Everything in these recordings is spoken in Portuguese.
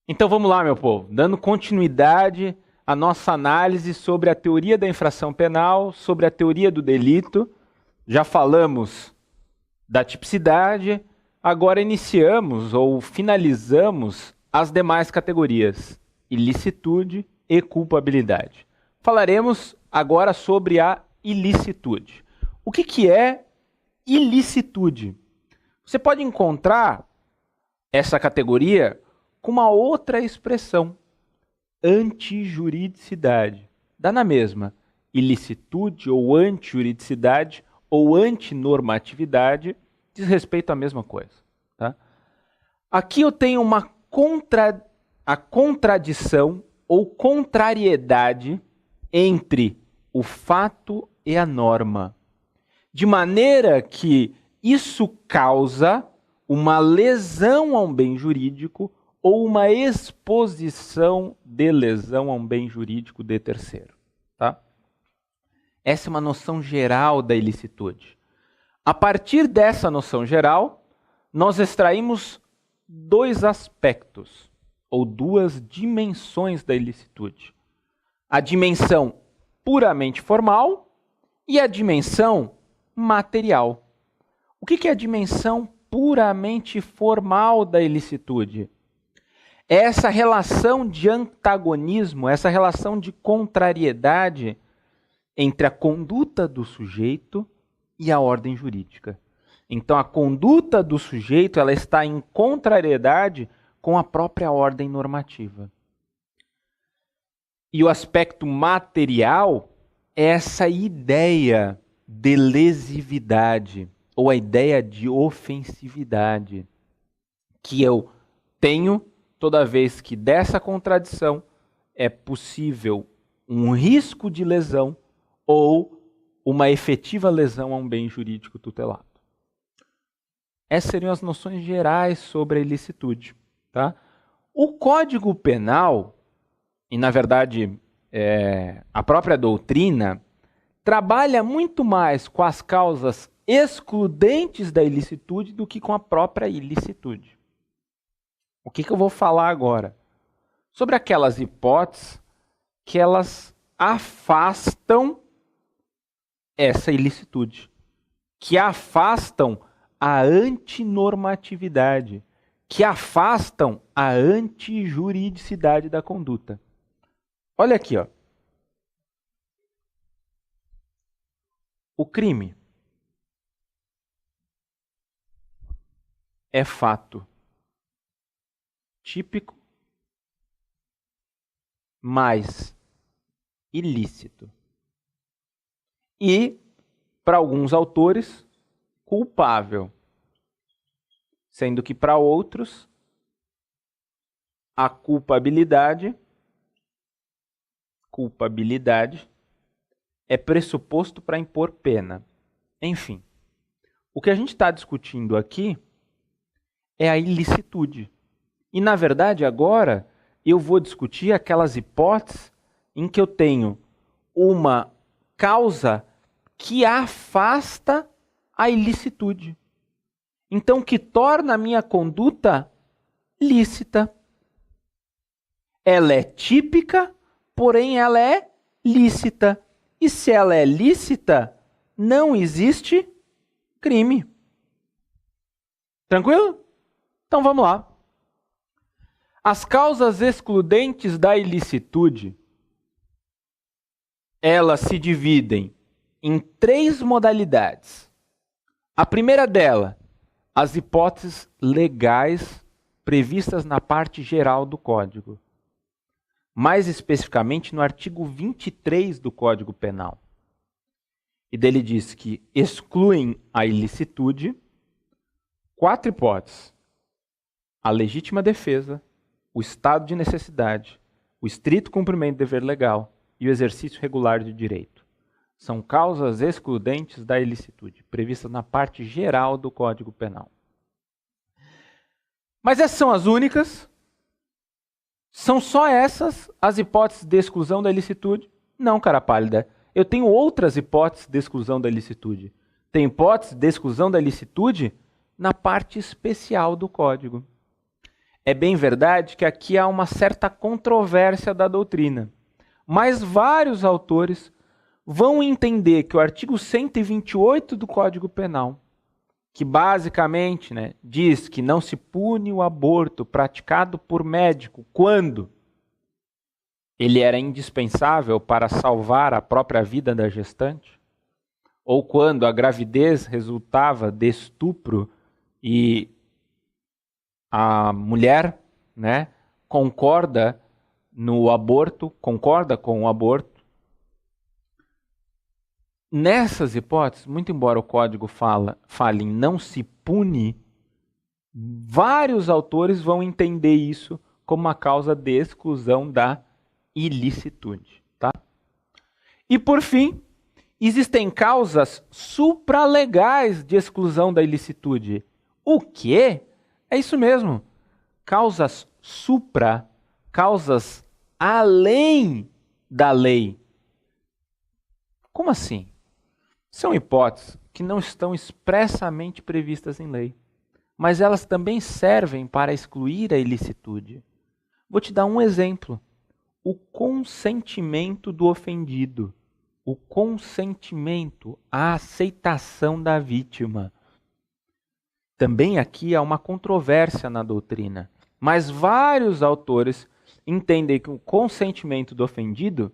Então vamos lá, meu povo, dando continuidade à nossa análise sobre a teoria da infração penal, sobre a teoria do delito. Já falamos da tipicidade, agora iniciamos ou finalizamos as demais categorias, ilicitude e culpabilidade. Falaremos agora sobre a ilicitude. O que é ilicitude? Você pode encontrar essa categoria com uma outra expressão, antijuridicidade. Dá na mesma, ilicitude ou antijuridicidade ou antinormatividade diz respeito à mesma coisa. Tá? Aqui eu tenho a contradição ou contrariedade entre o fato e a norma, de maneira que isso causa uma lesão a um bem jurídico ou uma exposição de lesão a um bem jurídico de terceiro. Tá? Essa é uma noção geral da ilicitude. A partir dessa noção geral, nós extraímos dois aspectos, ou duas dimensões da ilicitude. A dimensão puramente formal e a dimensão material. O que é a dimensão puramente formal da ilicitude? É essa relação de antagonismo, essa relação de contrariedade entre a conduta do sujeito e a ordem jurídica. Então, a conduta do sujeito ela está em contrariedade com a própria ordem normativa. E o aspecto material é essa ideia de lesividade, ou a ideia de ofensividade, que eu tenho toda vez que dessa contradição é possível um risco de lesão ou uma efetiva lesão a um bem jurídico tutelado. Essas seriam as noções gerais sobre a ilicitude. Tá? O Código Penal, e na verdade a própria doutrina, trabalha muito mais com as causas excludentes da ilicitude do que com a própria ilicitude. O que eu vou falar agora? Sobre aquelas hipóteses que elas afastam essa ilicitude, que afastam a antinormatividade, que afastam a antijuridicidade da conduta. Olha aqui, ó. O crime é fato típico mais ilícito. E, para alguns autores, culpável. Sendo que, para outros, a culpabilidade é pressuposto para impor pena. Enfim, o que a gente está discutindo aqui é a ilicitude. E, na verdade, agora eu vou discutir aquelas hipóteses em que eu tenho uma causa que afasta a ilicitude. Então, que torna a minha conduta lícita. Ela é típica, porém ela é lícita. E se ela é lícita, não existe crime. Tranquilo? Então vamos lá. As causas excludentes da ilicitude, elas se dividem em 3 modalidades. A primeira dela, as hipóteses legais previstas na parte geral do Código. Mais especificamente no artigo 23 do Código Penal. E dele diz que excluem a ilicitude 4 hipóteses. A legítima defesa, o estado de necessidade, o estrito cumprimento do dever legal e o exercício regular de direito. São causas excludentes da ilicitude, previstas na parte geral do Código Penal. Mas essas são as únicas? São só essas as hipóteses de exclusão da ilicitude? Não, cara pálida. Eu tenho outras hipóteses de exclusão da ilicitude. Tem hipótese de exclusão da ilicitude na parte especial do Código. É bem verdade que aqui há uma certa controvérsia da doutrina, mas vários autores vão entender que o artigo 128 do Código Penal, que basicamente, diz que não se pune o aborto praticado por médico quando ele era indispensável para salvar a própria vida da gestante, ou quando a gravidez resultava de estupro e a mulher, concorda no aborto, concorda com o aborto. Nessas hipóteses, muito embora o código fale em não se pune, vários autores vão entender isso como uma causa de exclusão da ilicitude. Tá? E por fim, existem causas supralegais de exclusão da ilicitude. O quê? É isso mesmo. Causas causas além da lei. Como assim? São hipóteses que não estão expressamente previstas em lei, mas elas também servem para excluir a ilicitude. Vou te dar um exemplo. O consentimento do ofendido. O consentimento, a aceitação da vítima. Também aqui há uma controvérsia na doutrina, mas vários autores entendem que o consentimento do ofendido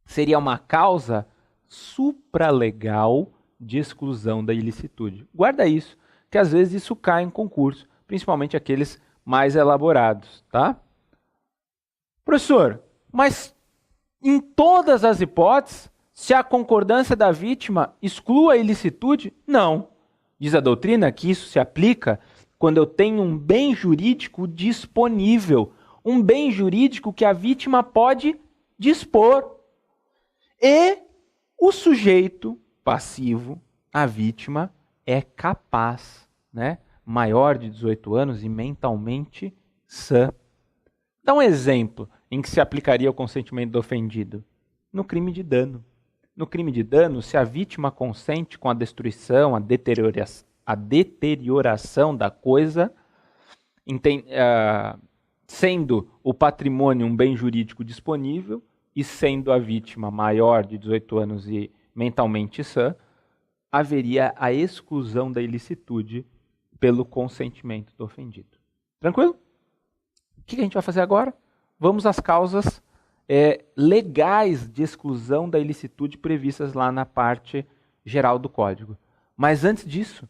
seria uma causa supralegal de exclusão da ilicitude. Guarda isso, que às vezes isso cai em concurso, principalmente aqueles mais elaborados, tá? Professor, mas em todas as hipóteses, se a concordância da vítima exclui a ilicitude? Não. Diz a doutrina que isso se aplica quando eu tenho um bem jurídico disponível, um bem jurídico que a vítima pode dispor. E o sujeito passivo, a vítima, é capaz, maior de 18 anos e mentalmente sã. Dá um exemplo em que se aplicaria o consentimento do ofendido. No crime de dano. No crime de dano, se a vítima consente com a destruição, a deterioração da coisa, sendo o patrimônio um bem jurídico disponível e sendo a vítima maior de 18 anos e mentalmente sã, haveria a exclusão da ilicitude pelo consentimento do ofendido. Tranquilo? O que a gente vai fazer agora? Vamos às causas legais de exclusão da ilicitude previstas lá na parte geral do Código. Mas antes disso,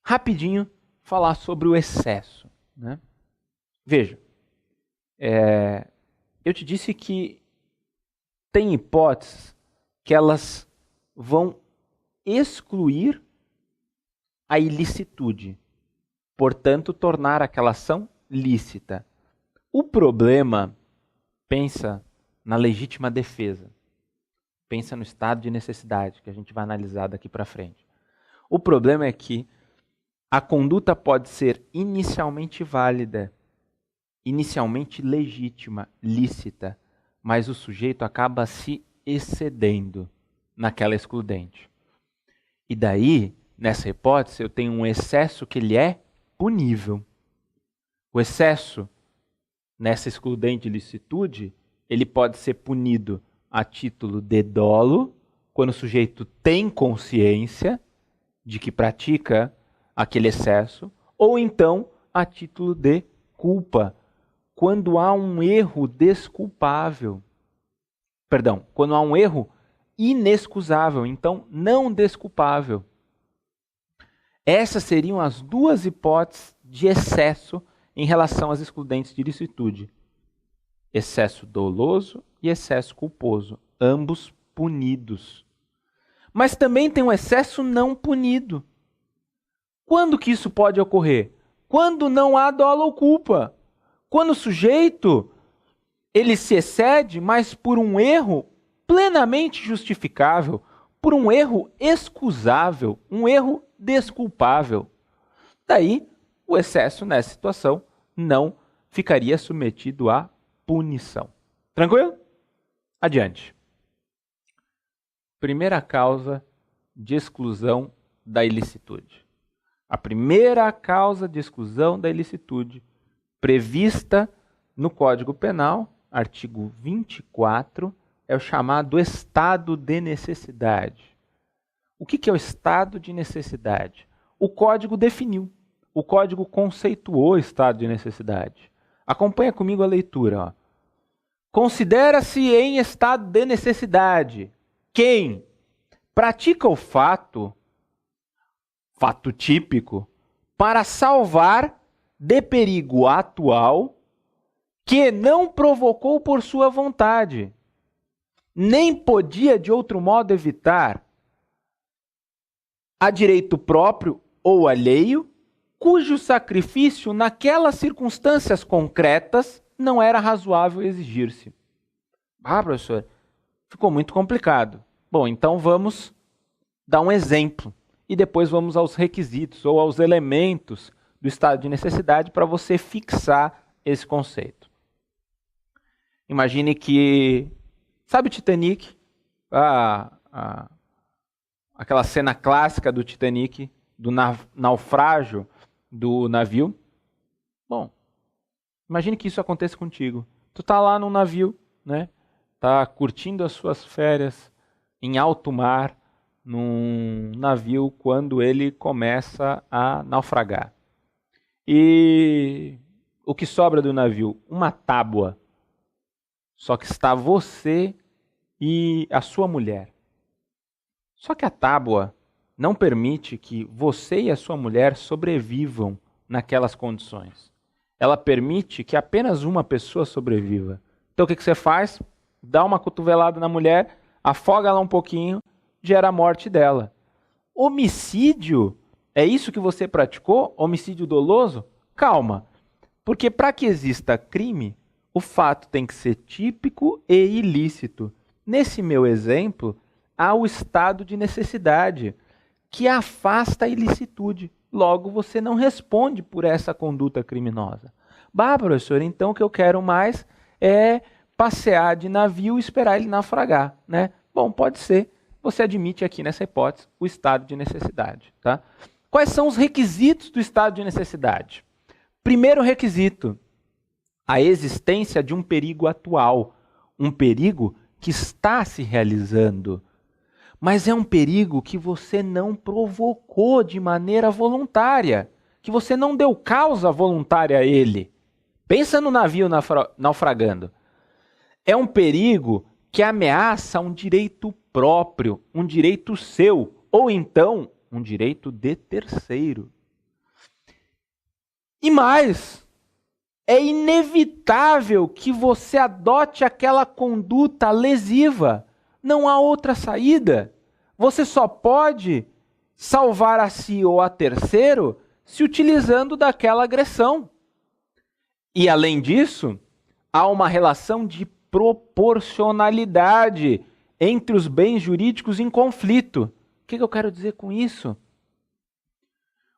rapidinho, falar sobre o excesso. Veja, eu te disse que tem hipóteses que elas vão excluir a ilicitude, portanto, tornar aquela ação lícita. O problema, pensa na legítima defesa, pensa no estado de necessidade, que a gente vai analisar daqui para frente. O problema é que a conduta pode ser inicialmente válida, inicialmente legítima, lícita, mas o sujeito acaba se excedendo naquela excludente. E daí, nessa hipótese, eu tenho um excesso que ele é punível. O excesso nessa excludente de licitude, ele pode ser punido a título de dolo, quando o sujeito tem consciência de que pratica aquele excesso, ou então a título de culpa, quando há um erro desculpável. Perdão, quando há um erro inexcusável, então não desculpável. Essas seriam as duas hipóteses de excesso em relação às excludentes de ilicitude. Excesso doloso e excesso culposo, ambos punidos. Mas também tem um excesso não punido. Quando que isso pode ocorrer? Quando não há dolo ou culpa. Quando o sujeito ele se excede, mas por um erro plenamente justificável, por um erro excusável, um erro desculpável. Daí, o excesso nessa situação não ficaria submetido à punição. Tranquilo? Adiante. Primeira causa de exclusão da ilicitude. A primeira causa de exclusão da ilicitude prevista no Código Penal, artigo 24, é o chamado estado de necessidade. O que é o estado de necessidade? O Código definiu, o Código conceituou o estado de necessidade. Acompanha comigo a leitura. Ó. Considera-se em estado de necessidade quem pratica o fato típico, para salvar de perigo atual que não provocou por sua vontade, nem podia de outro modo evitar, a direito próprio ou alheio, cujo sacrifício naquelas circunstâncias concretas não era razoável exigir-se. Ah, professor, ficou muito complicado. Bom, então vamos dar um exemplo e depois vamos aos requisitos ou aos elementos do estado de necessidade para você fixar esse conceito. Imagine que, sabe o Titanic? Aquela cena clássica do Titanic, do naufrágio do navio. Bom, imagine que isso aconteça contigo. Tu tá lá num navio, né? Tá curtindo as suas férias em alto mar, num navio, quando ele começa a naufragar. E o que sobra do navio? Uma tábua. Só que está você e a sua mulher. Só que a tábua não permite que você e a sua mulher sobrevivam naquelas condições. Ela permite que apenas uma pessoa sobreviva. Então o que você faz? Dá uma cotovelada na mulher, afoga ela um pouquinho, gera a morte dela. Homicídio, é isso que você praticou? Homicídio doloso? Calma, porque para que exista crime, o fato tem que ser típico e ilícito. Nesse meu exemplo, há o estado de necessidade, que afasta a ilicitude. Logo, você não responde por essa conduta criminosa. Bah, professor, então o que eu quero mais é passear de navio e esperar ele naufragar, né? Bom, pode ser. Você admite aqui nessa hipótese o estado de necessidade, tá? Quais são os requisitos do estado de necessidade? Primeiro requisito, a existência de um perigo atual, um perigo que está se realizando, mas é um perigo que você não provocou de maneira voluntária, que você não deu causa voluntária a ele. Pensa no navio naufragando. É um perigo que ameaça um direito próprio, um direito seu, ou então um direito de terceiro. E mais, é inevitável que você adote aquela conduta lesiva. Não há outra saída. Você só pode salvar a si ou a terceiro se utilizando daquela agressão. E além disso, há uma relação de proporcionalidade entre os bens jurídicos em conflito. O que eu quero dizer com isso?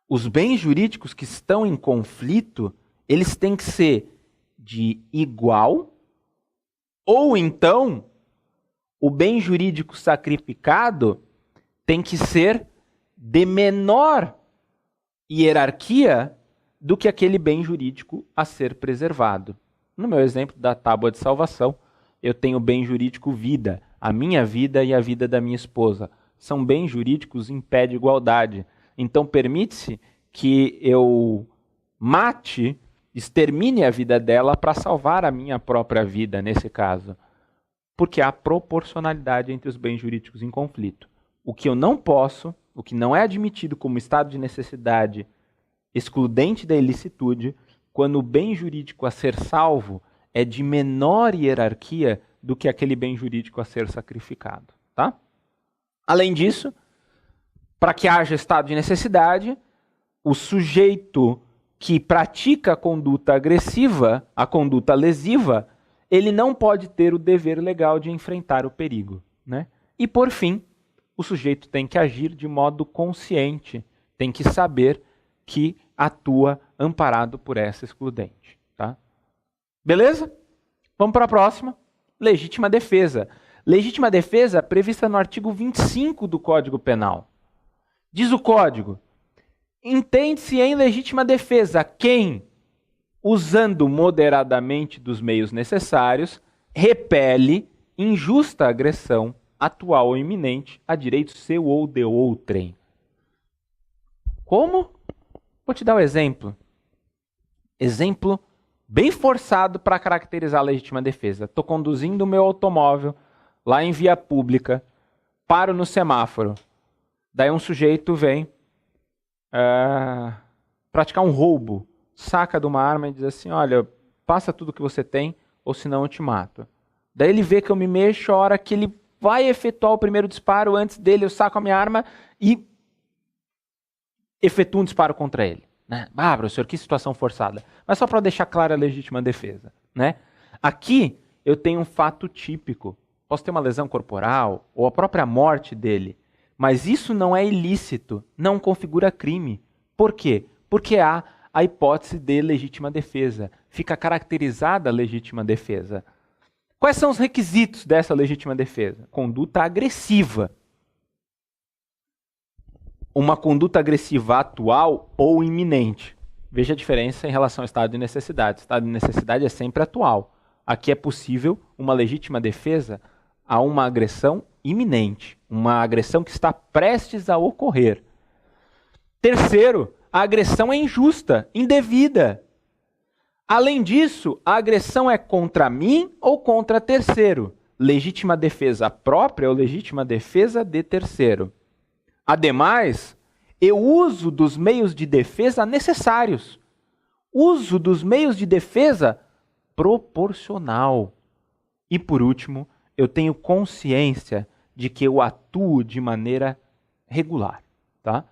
Os bens jurídicos que estão em conflito, eles têm que ser de igual, ou então o bem jurídico sacrificado tem que ser de menor hierarquia do que aquele bem jurídico a ser preservado. No meu exemplo da tábua de salvação, eu tenho o bem jurídico vida, a minha vida e a vida da minha esposa. São bens jurídicos em pé de igualdade. Então permite-se que eu mate, extermine a vida dela para salvar a minha própria vida, nesse caso. Porque há proporcionalidade entre os bens jurídicos em conflito. O que eu não posso, o que não é admitido como estado de necessidade excludente da ilicitude, quando o bem jurídico a ser salvo é de menor hierarquia do que aquele bem jurídico a ser sacrificado. Tá? Além disso, para que haja estado de necessidade, o sujeito que pratica a conduta agressiva, a conduta lesiva, ele não pode ter o dever legal de enfrentar o perigo, né? E, por fim, o sujeito tem que agir de modo consciente, tem que saber que atua amparado por essa excludente. Tá? Beleza? Vamos para a próxima. Legítima defesa. Legítima defesa prevista no artigo 25 do Código Penal. Diz o Código: entende-se em legítima defesa quem usando moderadamente dos meios necessários, repele injusta agressão atual ou iminente a direito seu ou de outrem. Como? Vou te dar um exemplo. Exemplo bem forçado para caracterizar a legítima defesa. Estou conduzindo o meu automóvel lá em via pública, paro no semáforo. Daí um sujeito vem praticar um roubo, saca de uma arma e diz assim, olha, passa tudo que você tem ou senão eu te mato. Daí ele vê que eu me mexo, a hora que ele vai efetuar o primeiro disparo, antes dele eu saco a minha arma e efetuo um disparo contra ele. Né? Ah, professor, que situação forçada. Mas só para deixar clara a legítima defesa. Né? Aqui eu tenho um fato típico. Posso ter uma lesão corporal ou a própria morte dele. Mas isso não é ilícito, não configura crime. Por quê? Porque há a hipótese de legítima defesa. Fica caracterizada a legítima defesa. Quais são os requisitos dessa legítima defesa? Conduta agressiva. Uma conduta agressiva atual ou iminente. Veja a diferença em relação ao estado de necessidade. O estado de necessidade é sempre atual. Aqui é possível uma legítima defesa a uma agressão iminente, uma agressão que está prestes a ocorrer. Terceiro, a agressão é injusta, indevida. Além disso, a agressão é contra mim ou contra terceiro. Legítima defesa própria ou legítima defesa de terceiro. Ademais, eu uso dos meios de defesa necessários. Uso dos meios de defesa proporcional. E por último, eu tenho consciência de que eu atuo de maneira regular. Tá?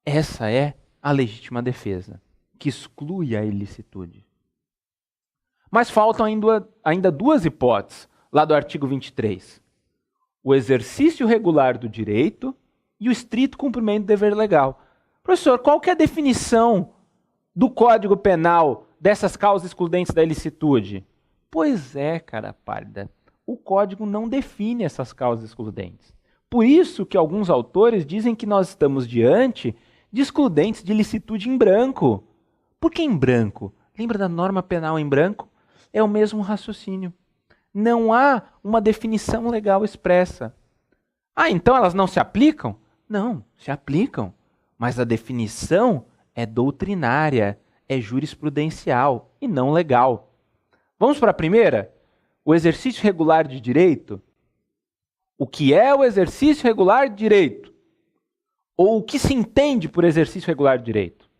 Essa é a legítima defesa, que exclui a ilicitude. Mas faltam ainda duas hipóteses, lá do artigo 23. O exercício regular do direito e o estrito cumprimento do dever legal. Professor, qual que é a definição do Código Penal dessas causas excludentes da ilicitude? Pois é, cara pálida. O Código não define essas causas excludentes. Por isso que alguns autores dizem que nós estamos diante de excludentes de ilicitude em branco. Por que em branco? Lembra da norma penal em branco? É o mesmo raciocínio. Não há uma definição legal expressa. Ah, então elas não se aplicam? Não, se aplicam. Mas a definição é doutrinária, é jurisprudencial e não legal. Vamos para a primeira? O exercício regular de direito. O que é o exercício regular de direito? Ou o que se entende por exercício regular de direito?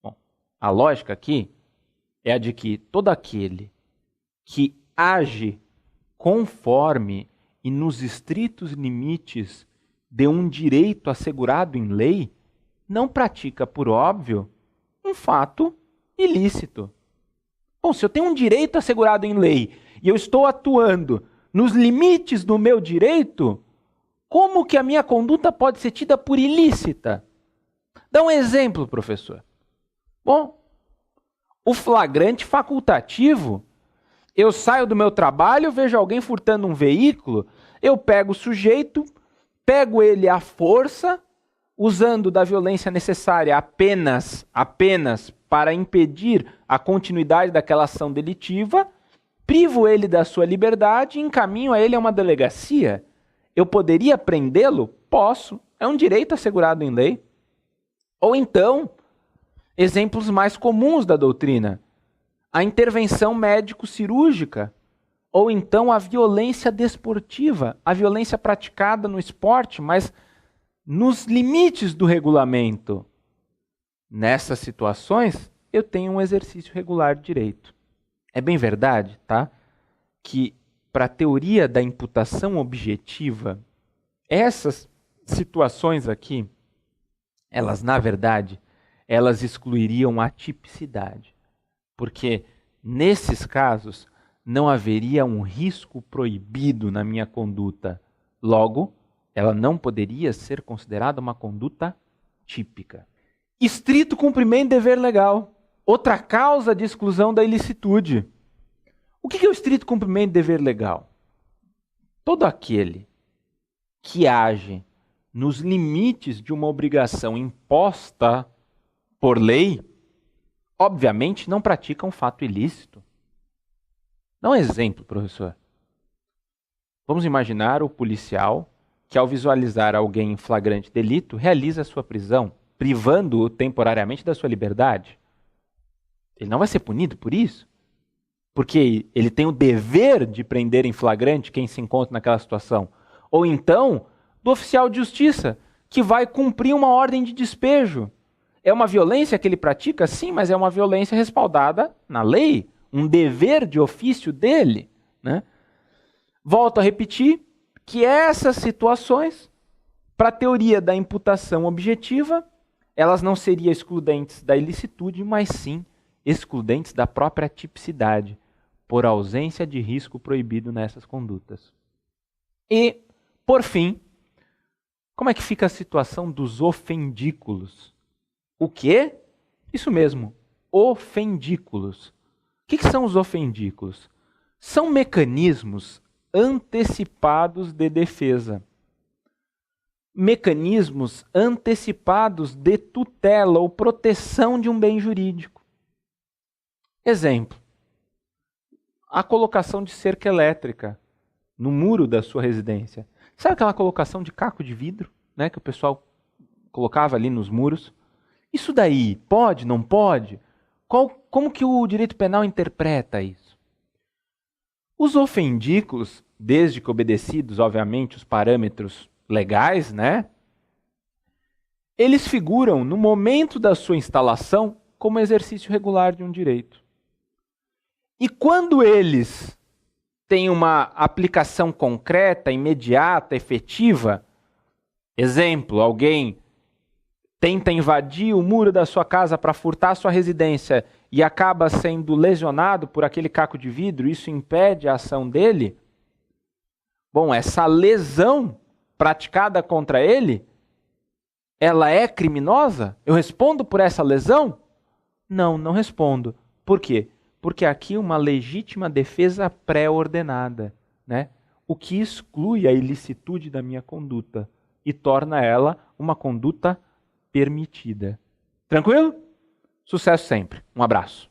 Bom, a lógica aqui é a de que todo aquele que age conforme e nos estritos limites de um direito assegurado em lei, não pratica, por óbvio, um fato ilícito. Bom, se eu tenho um direito assegurado em lei e eu estou atuando nos limites do meu direito, como que a minha conduta pode ser tida por ilícita? Dá um exemplo, professor. Bom, o flagrante facultativo, eu saio do meu trabalho, vejo alguém furtando um veículo, eu pego o sujeito, pego ele à força, usando da violência necessária apenas para impedir a continuidade daquela ação delitiva, privo ele da sua liberdade e encaminho a ele a uma delegacia. Eu poderia prendê-lo? Posso. É um direito assegurado em lei. Ou então, exemplos mais comuns da doutrina. A intervenção médico-cirúrgica. Ou então a violência desportiva. A violência praticada no esporte, mas nos limites do regulamento. Nessas situações, eu tenho um exercício regular de direito. É bem verdade, tá? Que para a teoria da imputação objetiva, essas situações aqui, elas, na verdade, elas excluiriam a tipicidade. Porque, nesses casos, não haveria um risco proibido na minha conduta. Logo, ela não poderia ser considerada uma conduta típica. Estrito cumprimento de dever legal. Outra causa de exclusão da ilicitude. O que é o estrito cumprimento de dever legal? Todo aquele que age nos limites de uma obrigação imposta por lei, obviamente, não pratica um fato ilícito. Dá um exemplo, professor. Vamos imaginar o policial que, ao visualizar alguém em flagrante delito, realiza a sua prisão, privando-o temporariamente da sua liberdade. Ele não vai ser punido por isso? Porque ele tem o dever de prender em flagrante quem se encontra naquela situação. Ou então, do oficial de justiça, que vai cumprir uma ordem de despejo. É uma violência que ele pratica? Sim, mas é uma violência respaldada na lei, um dever de ofício dele, né? Volto a repetir que essas situações, para a teoria da imputação objetiva, elas não seriam excludentes da ilicitude, mas sim excludentes da própria tipicidade, por ausência de risco proibido nessas condutas. E, por fim, como é que fica a situação dos ofendículos? O quê? Isso mesmo, ofendículos. O que são os ofendículos? São mecanismos antecipados de defesa. Mecanismos antecipados de tutela ou proteção de um bem jurídico. Exemplo: a colocação de cerca elétrica no muro da sua residência. Sabe aquela colocação de caco de vidro, né, que o pessoal colocava ali nos muros? Isso daí pode, não pode? Como que o direito penal interpreta isso? Os ofendículos, desde que obedecidos, obviamente, os parâmetros legais, né, eles figuram no momento da sua instalação como exercício regular de um direito. E quando eles têm uma aplicação concreta, imediata, efetiva, exemplo, alguém tenta invadir o muro da sua casa para furtar a sua residência e acaba sendo lesionado por aquele caco de vidro, isso impede a ação dele? Bom, essa lesão praticada contra ele, ela é criminosa? Eu respondo por essa lesão? Não, não respondo. Por quê? Porque aqui uma legítima defesa pré-ordenada, né? O que exclui a ilicitude da minha conduta e torna ela uma conduta permitida. Tranquilo? Sucesso sempre. Um abraço.